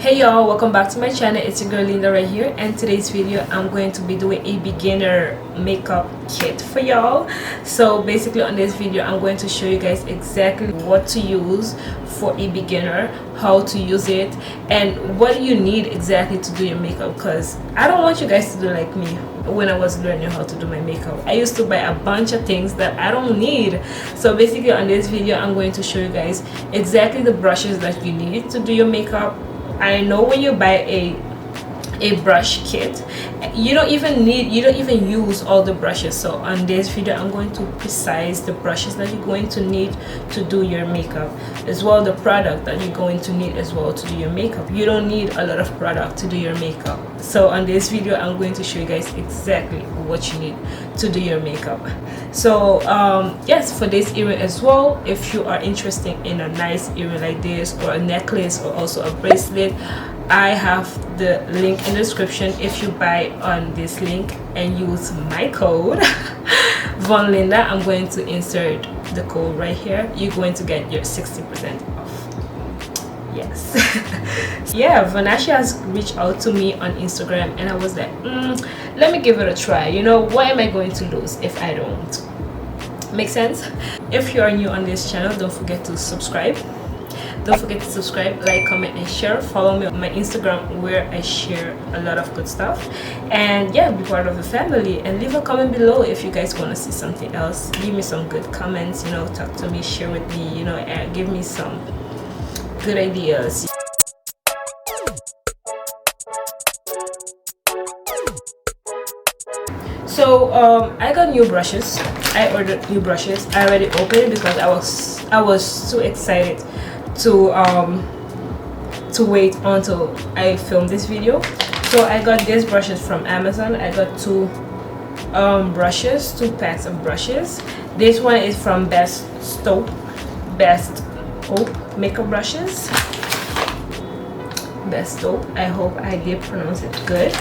Hey y'all, welcome back to my channel. It's your girl Linda right here, and today's video I'm going to be doing a beginner makeup kit for y'all. So basically on this video I'm going to show you guys exactly what to use for a beginner, how to use it, and what you need exactly to do your makeup, because I don't want you guys to do like me when I was learning how to do my makeup. I used to buy a bunch of things that I don't need. So basically on this video I'm going to show you guys exactly the brushes that you need to do your makeup. I know when you buy a brush kit, you don't even use all the brushes. So on this video I'm going to precise the brushes that you're going to need to do your makeup, as well the product that you're going to need as well to do your makeup. You don't need a lot of product to do your makeup. So on this video I'm going to show you guys exactly what you need to do your makeup. So yes, for this earring as well, if you are interested in a nice earring like this, or a necklace, or also a bracelet, I have the link in the description. If you buy on this link and use my code Von Linda, I'm going to insert the code right here. You're going to get your 60% off. Yes. Yeah, Vanasha has reached out to me on Instagram, and I was like, let me give it a try. You know, what am I going to lose if I don't? Make sense? If you are new on this channel, don't forget to subscribe. Don't forget to subscribe, like, comment, and share. Follow me on my Instagram, where I share a lot of good stuff. And yeah, be part of the family, and leave a comment below if you guys want to see something else. Leave me some good comments, you know, talk to me, share with me, you know, and give me some good ideas. So I got new brushes. I ordered new brushes. I already opened it because I was so excited to wait until I filmed this video. So I got these brushes from Amazon. I got two packs of brushes. This one is from BESTOPE makeup brushes. BESTOPE. I hope I did pronounce it good.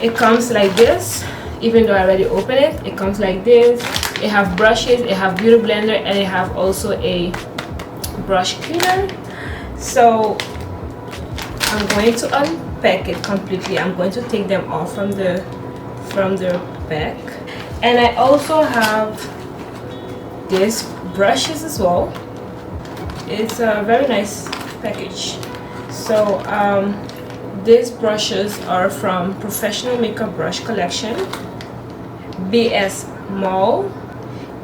It comes like this. Even though I already opened it, it comes like this. It have brushes, it have beauty blender, and it have also a brush cleaner. So I'm going to unpack it completely. I'm going to take them off from the back. And I also have these brushes as well. It's a very nice package. So these brushes are from Professional Makeup Brush Collection, BS Mall.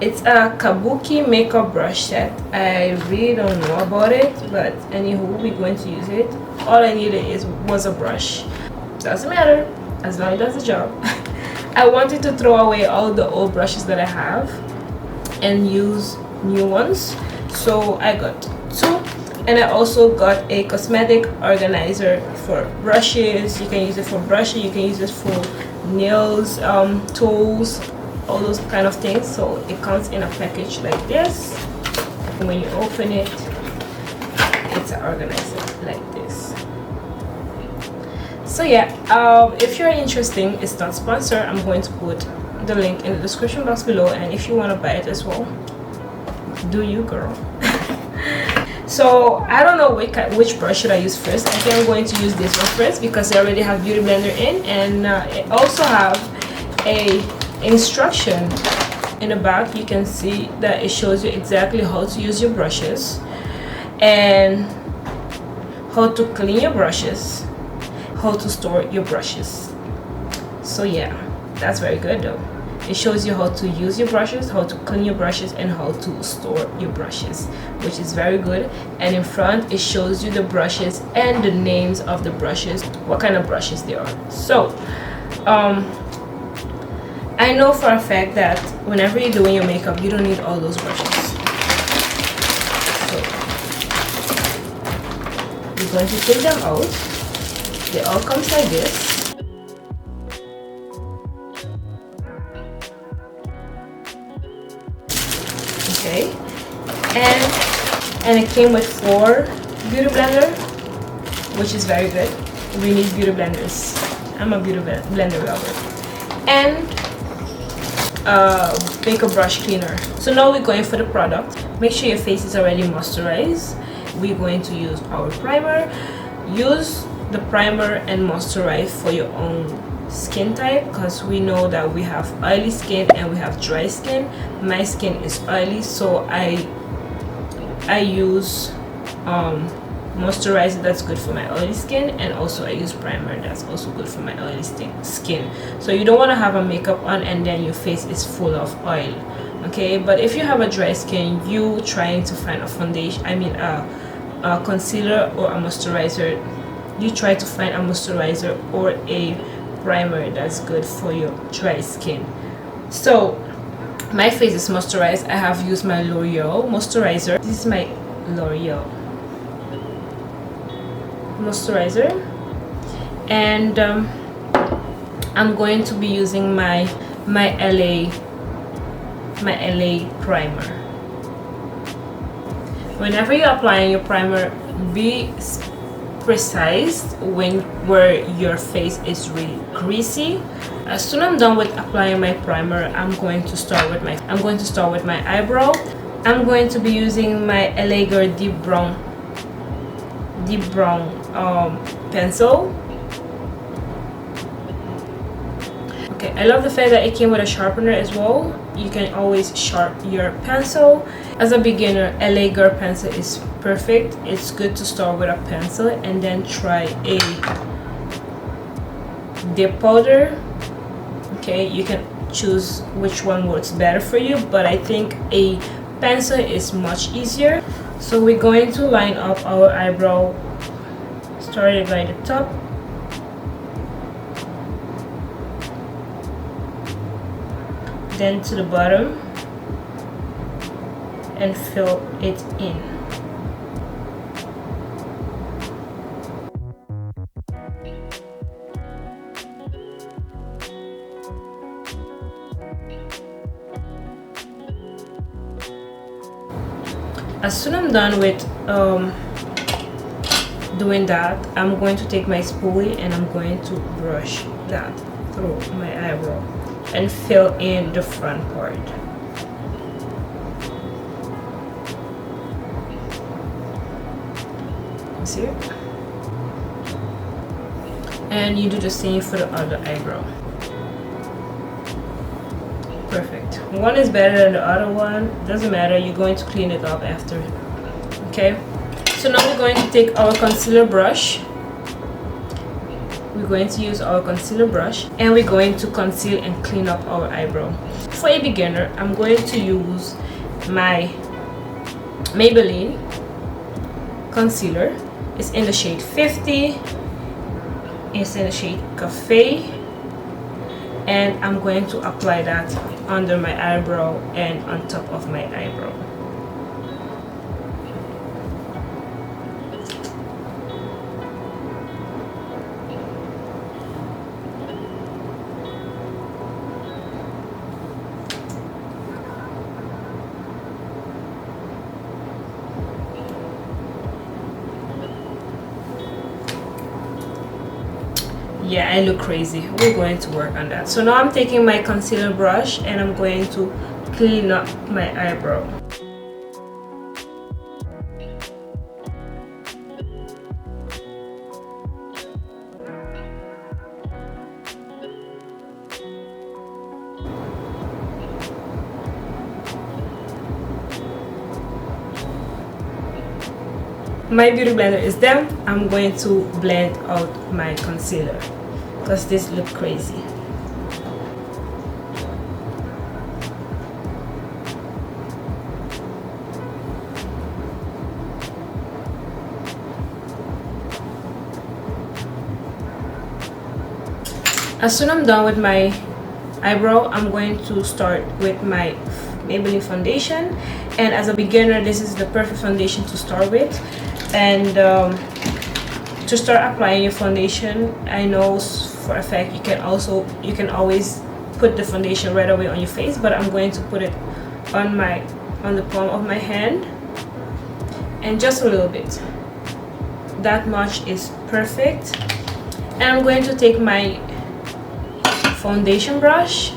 It's a kabuki makeup brush set. I really don't know about it, but anywho, we're going to use it. All I needed was a brush. Doesn't matter, as long as it does the job. I wanted to throw away all the old brushes that I have and use new ones, so I got two. And I also got a cosmetic organizer for brushes. You can use it for brushes, you can use it for nails, tools, all those kind of things. So it comes in a package like this. And when you open it, it's an organizer like this. So yeah, if you're interested, it's not sponsored. I'm going to put the link in the description box below, and if you want to buy it as well, do you, girl. So I don't know which brush should I use first. I think I'm going to use this one first because I already have beauty blender in, and it also have a instruction in the back. You can see that it shows you exactly how to use your brushes and how to clean your brushes, how to store your brushes. So yeah, that's very good though. It shows you how to use your brushes, how to clean your brushes, and how to store your brushes, which is very good. And in front, it shows you the brushes and the names of the brushes, what kind of brushes they are. So I know for a fact that whenever you're doing your makeup, you don't need all those brushes. So you're going to take them out. They all come like this. Okay, and it came with 4 beauty blender, which is very good. We need beauty blenders. I'm a beauty blender lover. And makeup brush cleaner. So now we're going for the product. Make sure your face is already moisturized. We're going to use our primer. use the primer and moisturize for your own skin type, because we know that we have oily skin and we have dry skin. My skin is oily, so I use moisturizer that's good for my oily skin, and also I use primer that's also good for my oily skin. So you don't want to have a makeup on and then your face is full of oil, okay? But if you have a dry skin, you trying to find a foundation, I mean a concealer or a moisturizer, you try to find a moisturizer or a primer that's good for your dry skin. So my face is moisturized. I have used my L'Oreal moisturizer. This is my L'Oreal moisturizer, and I'm going to be using my LA primer. Whenever you're applying your primer, be precise where your face is really greasy. As soon as I'm done with applying my primer, I'm going to start with my eyebrow. I'm going to be using my LA Girl deep brown pencil. Okay, I love the fact that it came with a sharpener as well. You can always sharpen your pencil. As a beginner, LA Girl pencil is perfect. It's good to start with a pencil and then try a dip powder. Okay, you can choose which one works better for you, but I think a pencil is much easier. So we're going to line up our eyebrow, starting by the top, then to the bottom, and fill it in. As soon as I'm done with doing that, I'm going to take my spoolie and I'm going to brush that through my eyebrow and fill in the front part. See it? And you do the same for the other eyebrow. Perfect. One is better than the other one, doesn't matter, you're going to clean it up after. Okay, so now we're going to take our concealer brush. We're going to use our concealer brush and we're going to conceal and clean up our eyebrow. For a beginner, I'm going to use my Maybelline concealer. It's in the shade 50. It's in the shade Cafe, and I'm going to apply that under my eyebrow and on top of my eyebrow. Yeah, I look crazy. We're going to work on that. So now I'm taking my concealer brush and I'm going to clean up my eyebrow. My beauty blender is done. I'm going to blend out my concealer because this looks crazy. As soon as I'm done with my eyebrow, I'm going to start with my Maybelline foundation, and as a beginner this is the perfect foundation to start with. And to start applying your foundation, I know for a fact you can always put the foundation right away on your face, but I'm going to put it on the palm of my hand, and just a little bit. That much is perfect. And I'm going to take my foundation brush,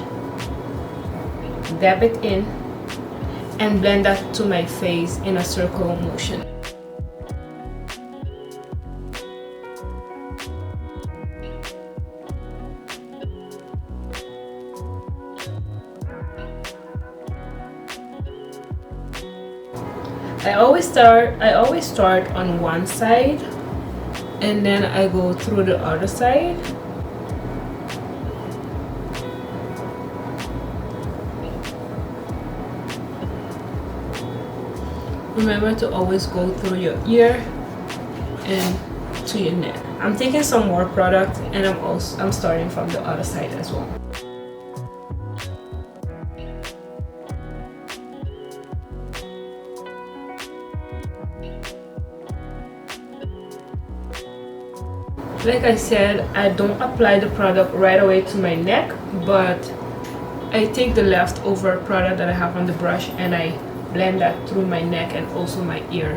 dab it in, and blend that to my face in a circular motion. I always start on one side and then I go through the other side. Remember to always go through your ear and to your neck. I'm taking some more product and I'm starting from the other side as well. Like I said, I don't apply the product right away to my neck, but I take the leftover product that I have on the brush and I blend that through my neck and also my ear.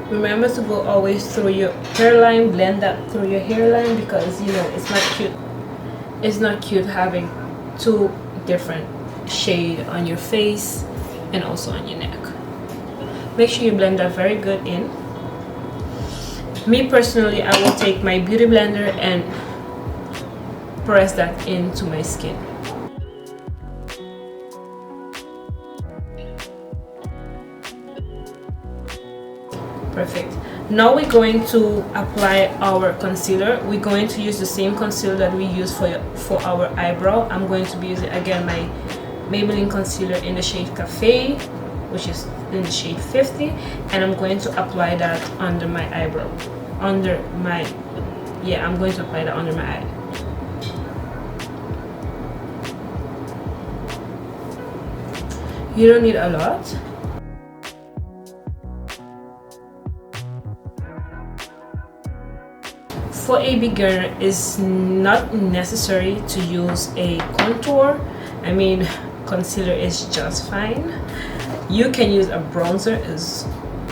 Remember to go always through your hairline, blend that through your hairline, because you know it's not cute. It's not cute having two different shades on your face and also on your neck. Make sure you blend that very good in. Me personally, I will take my beauty blender and press that into my skin. Perfect. Now we're going to apply our concealer. We're going to use the same concealer that we use for our eyebrow. I'm going to be using again my Maybelline concealer in the shade Cafe, which is in the shade 50, and I'm going to apply that under my eyebrow. I'm going to apply that under my eye. You don't need a lot. For a beginner, it's not necessary to use a contour. I mean, concealer is just fine. You can use a bronzer,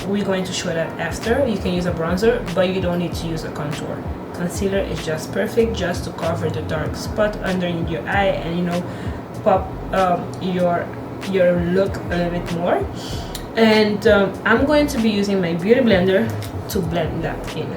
we're going to show that after. You can use a bronzer, but you don't need to use a contour. Concealer is just perfect, just to cover the dark spot underneath your eye and, you know, pop your look a little bit more. And I'm going to be using my beauty blender to blend that in.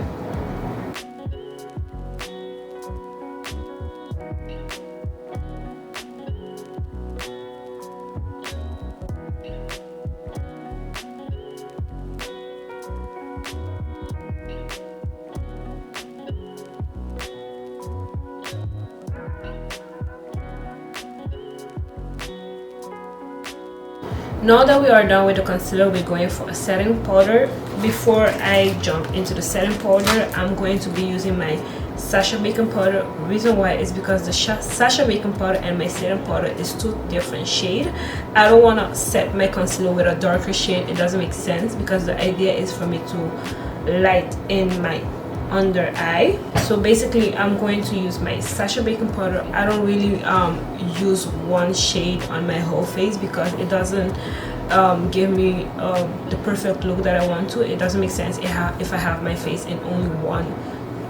Now that we are done with the concealer, we're going for a setting powder. Before I jump into the setting powder, I'm going to be using my Sacha baking powder. Reason why is because the Sacha baking powder and my setting powder is two different shades. I don't want to set my concealer with a darker shade. It doesn't make sense because the idea is for me to light in my under eye. So basically I'm going to use my Sacha baking powder. I don't really use one shade on my whole face because it doesn't give me the perfect look that I want to. It doesn't make sense if I have my face in only one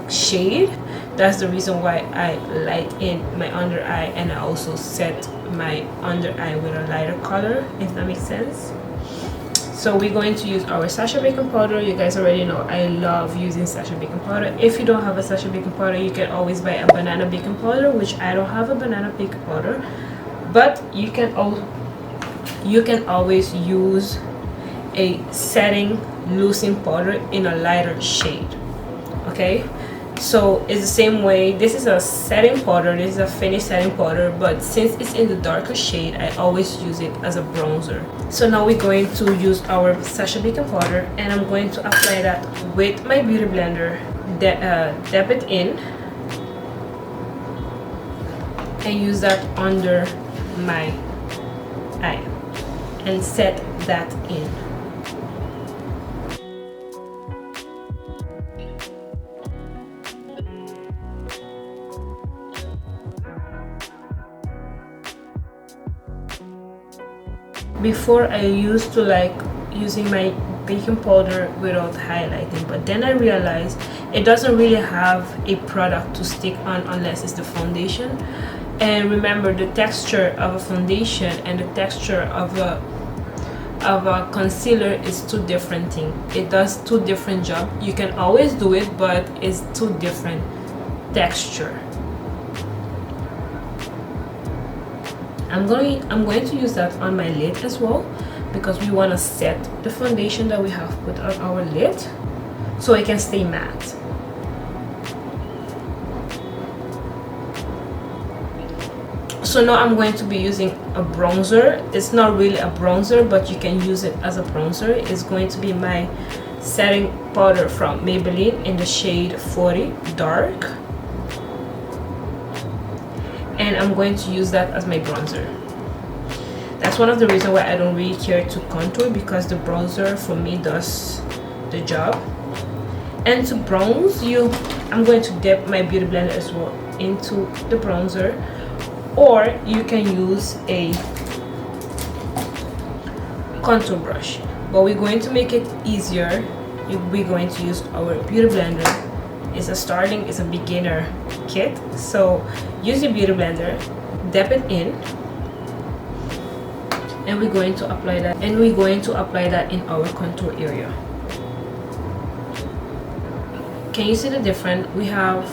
shade. That's the reason why I light in my under eye and I also set my under eye with a lighter color, if that makes sense. So we're going to use our Sacha baking powder. You guys already know I love using Sacha baking powder. If you don't have a Sacha baking powder, you can always buy a banana baking powder, which I don't have a banana baking powder, but you can always use a setting loosing powder in a lighter shade. Okay, so it's the same way. This is a setting powder, this is a finished setting powder, but since it's in the darker shade, I always use it as a bronzer. So now we're going to use our Sacha baking powder and I'm going to apply that with my beauty blender, dab it in and use that under my eye and set that in. Before I used to like using my baking powder without highlighting, but then I realized it doesn't really have a product to stick on unless it's the foundation. And remember, the texture of a foundation and the texture of a concealer is two different things. It does two different jobs. You can always do it, but it's two different texture. I'm going to use that on my lid as well, because we want to set the foundation that we have put on our lid so it can stay matte. So now I'm going to be using a bronzer. It's not really a bronzer, but you can use it as a bronzer. It's going to be my setting powder from Maybelline in the shade 40 dark, and I'm going to use that as my bronzer. That's one of the reasons why I don't really care to contour, because the bronzer for me does the job. And to bronze you, I'm going to dip my beauty blender as well into the bronzer, or you can use a contour brush, but we're going to make it easier. We're going to use our beauty blender. It's a beginner kit, so use your beauty blender, dip it in, and we're going to apply that, in our contour area. Can you see the difference? We have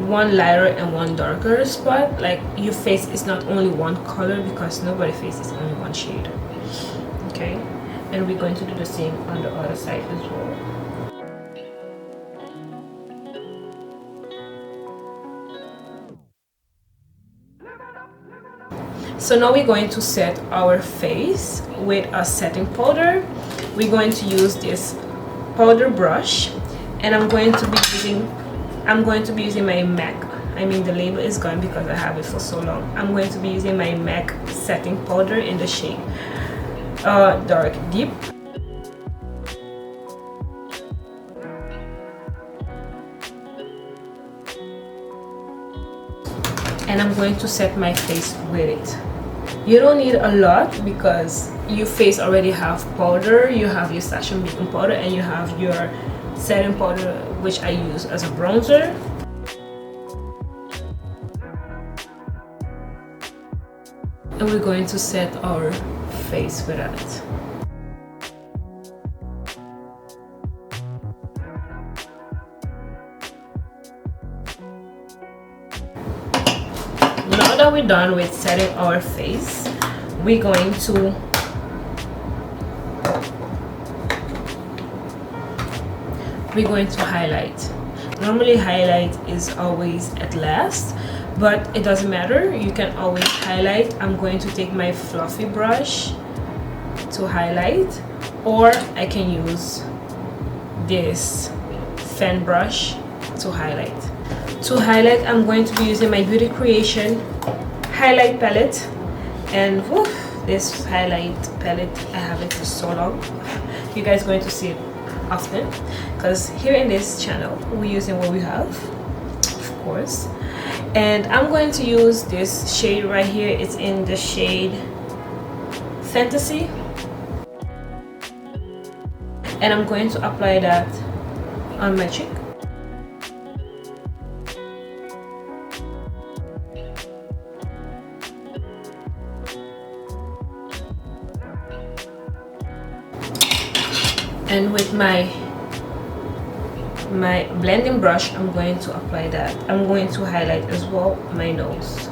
one lighter and one darker spot. Like, your face is not only one color, because nobody's face is only one shade. Okay, and we're going to do the same on the other side as well. So now we're going to set our face with a setting powder. We're going to use this powder brush, and I'm going to be using my MAC. I mean, the label is gone because I have it for so long. I'm going to be using my MAC setting powder in the shade dark deep. And I'm going to set my face with it. You don't need a lot, because your face already have powder. You have your Sacha Buttercup powder, and you have your setting powder, which I use as a bronzer. And we're going to set our face with that. Now that we're done with setting our face, we're going to highlight. Normally highlight is always at last, but it doesn't matter, you can always highlight. I'm going to take my fluffy brush to highlight, or I can use this fan brush to highlight. To highlight, I'm going to be using my Beauty Creation highlight palette, and woof, this highlight palette, I have it for so long. You guys are going to see it often, because here in this channel we're using what we have, of course. And I'm going to use this shade right here. It's in the shade Fantasy, and I'm going to apply that on my cheek. And with my blending brush, I'm going to apply that. I'm going to highlight as well my nose.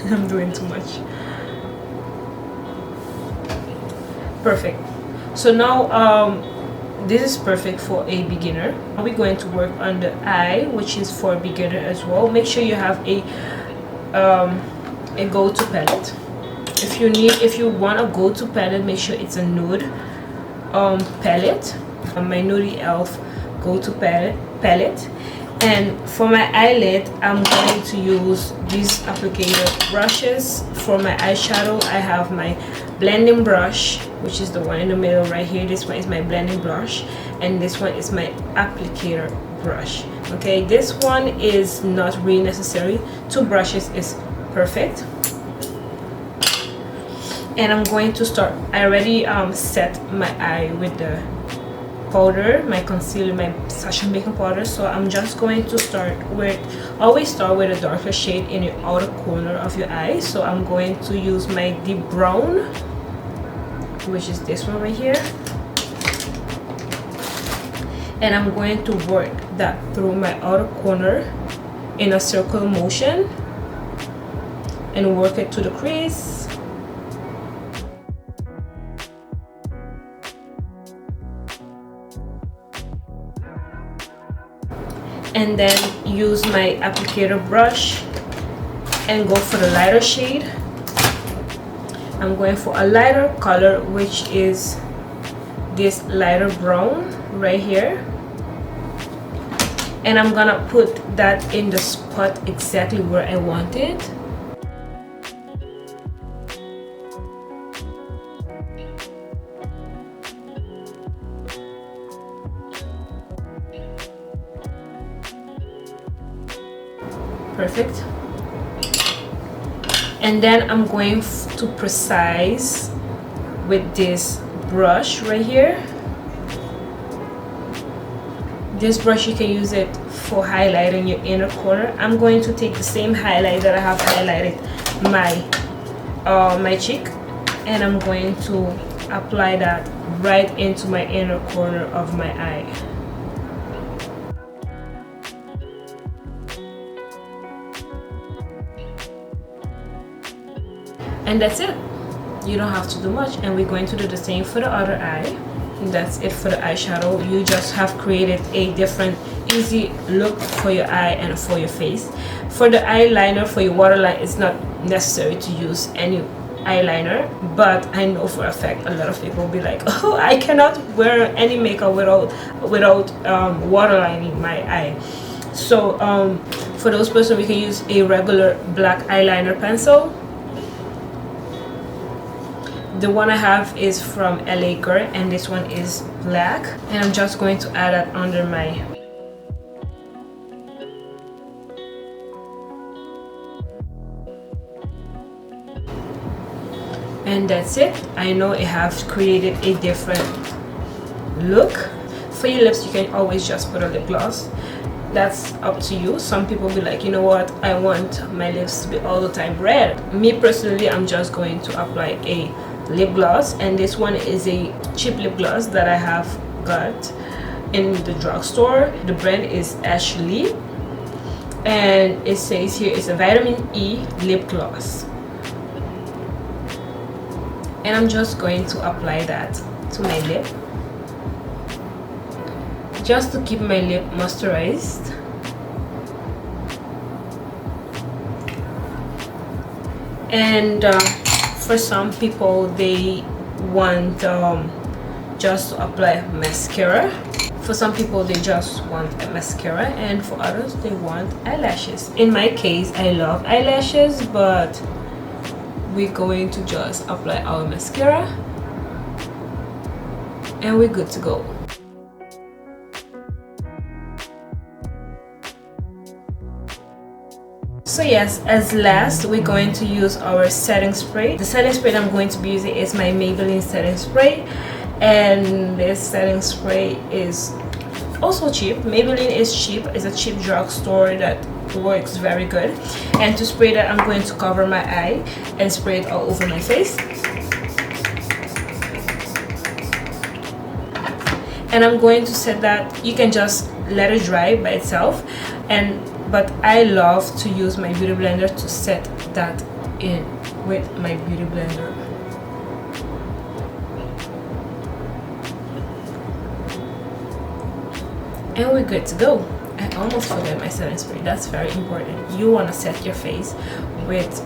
I'm doing too much. Perfect. So now this is perfect for a beginner. We're going to work on the eye, which is for beginner as well. Make sure you have a go-to palette. If you want a go-to palette, make sure it's a nude palette. My Nudie Elf go-to palette. And for my eyelid, I'm going to use these applicator brushes. For my eyeshadow, I have my blending brush, which is the one in the middle right here. This one is my blending brush, and this one is my applicator brush. Okay, this one is not really necessary. 2 brushes is perfect. And I'm going to start. I already set my eye with the powder, my concealer, my Sacha Buttercup powder. So I'm just going to always start with a darker shade in your outer corner of your eye. So I'm going to use my deep brown which is this one right here, and I'm going to work that through my outer corner in a circle motion and work it to the crease. And then use my applicator brush and go for the lighter shade. I'm going for a lighter color, which is this lighter brown right here, and I'm gonna put that in the spot exactly where I want it. Perfect. And then I'm going to precise with this brush right here. This brush, you can use it for highlighting your inner corner. I'm going to take the same highlight that I have highlighted my cheek, and I'm going to apply that right into my inner corner of my eye. And that's it. You don't have to do much, and we're going to do the same for the other eye. And that's it for the eyeshadow. You just have created a different easy look for your eye and for your face. For the eyeliner, for your waterline, it's not necessary to use any eyeliner, but I know for a fact a lot of people will be like, oh, I cannot wear any makeup without waterlining my eye. So for those persons, we can use a regular black eyeliner pencil. The one I have is from LA Girl, and this one is black, and I'm just going to add that under my and that's it. I know it has created a different look. For your lips, you can always just put a lip gloss. That's up to you. Some people be like, you know what, I want my lips to be all the time red. Me personally, I'm just going to apply a lip gloss, and this one is a cheap lip gloss that I have got in the drugstore. The brand is Ashley, and it says here it's a vitamin E lip gloss, and I'm just going to apply that to my lip just to keep my lip moisturized. And for some people, they want just to apply mascara. For some people, they just want a mascara, and for others, they want eyelashes. In my case, I love eyelashes, but we're going to just apply our mascara and we're good to go. So yes, as last, we're going to use our setting spray. The setting spray that I'm going to be using is my Maybeline setting spray, and this setting spray is also cheap. Maybelline is cheap. It's a cheap drugstore that works very good. And to spray that, I'm going to cover my eye and spray it all over my face. And I'm going to set that. You can just let it dry by itself, but I love to use my beauty blender to set that in with my beauty blender. And we're good to go. I almost forgot my setting spray. That's very important. You want to set your face with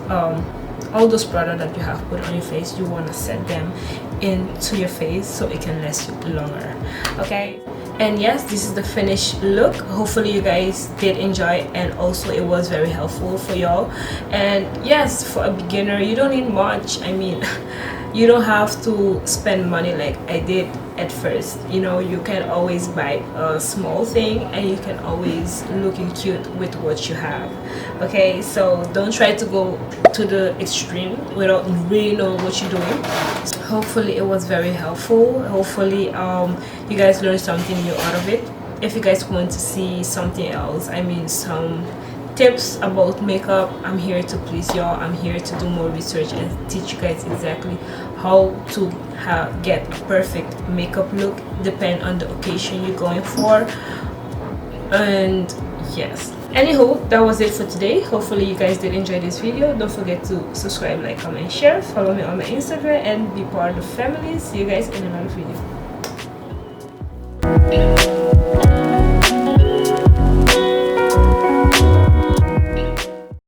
all those products that you have put on your face. You want to set them into your face so it can last you longer. Okay. And yes, this is the finished look. Hopefully you guys did enjoy, and also it was very helpful for y'all. And yes, for a beginner, you don't need much. I mean, you don't have to spend money like I did at first. You know, you can always buy a small thing, and you can always looking cute with what you have. Okay, so don't try to go to the extreme without really knowing what you're doing. Hopefully it was very helpful. Hopefully you guys learned something new out of it. If you guys want to see something else, I mean some tips about makeup, I'm here to please y'all. I'm here to do more research and teach you guys exactly how to get a perfect makeup look, depend on the occasion you're going for. And yes, anywho, that was it for today. Hopefully you guys did enjoy this video. Don't forget to subscribe, like, comment, share, follow me on my Instagram, and be part of the family. See you guys in another video.